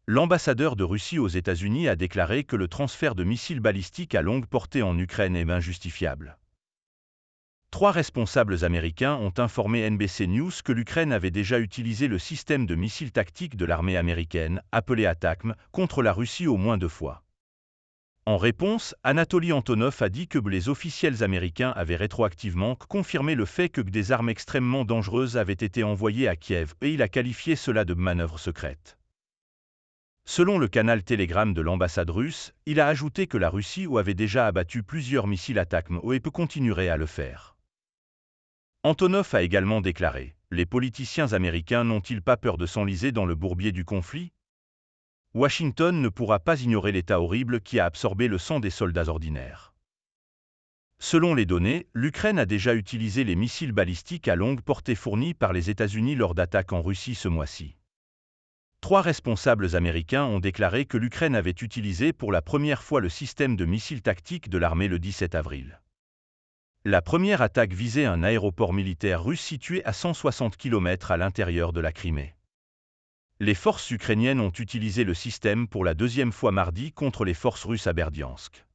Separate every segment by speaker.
Speaker 1: L'ambassadeur de Russie aux États-Unis a déclaré que le transfert de missiles balistiques à longue portée en Ukraine est injustifiable. 3 responsables américains ont informé NBC News que l'Ukraine avait déjà utilisé le système de missiles tactiques de l'armée américaine, appelé ATACMS, contre la Russie au moins 2 fois. En réponse, Anatoly Antonov a dit que les officiels américains avaient rétroactivement confirmé le fait que des armes extrêmement dangereuses avaient été envoyées à Kiev et il a qualifié cela de manœuvre secrète. Selon le canal Telegram de l'ambassade russe, il a ajouté que la Russie avait déjà abattu plusieurs missiles ATACMS et peut continuer à le faire. Antonov a également déclaré « Les politiciens américains n'ont-ils pas peur de s'enliser dans le bourbier du conflit ? Washington ne pourra pas ignorer l'état horrible qui a absorbé le sang des soldats ordinaires. » Selon les données, l'Ukraine a déjà utilisé les missiles balistiques à longue portée fournis par les États-Unis lors d'attaques en Russie ce mois-ci. 3 responsables américains ont déclaré que l'Ukraine avait utilisé pour la première fois le système de missiles tactiques de l'armée le 17 avril. La première attaque visait un aéroport militaire russe situé à 160 km à l'intérieur de la Crimée. Les forces ukrainiennes ont utilisé le système pour la 2e fois mardi contre les forces russes à Berdiansk.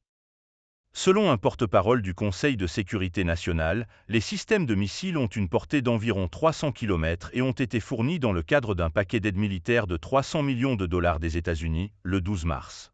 Speaker 1: Selon un porte-parole du Conseil de sécurité nationale, les systèmes de missiles ont une portée d'environ 300 km et ont été fournis dans le cadre d'un paquet d'aide militaire de $300 millions des États-Unis, le 12 mars.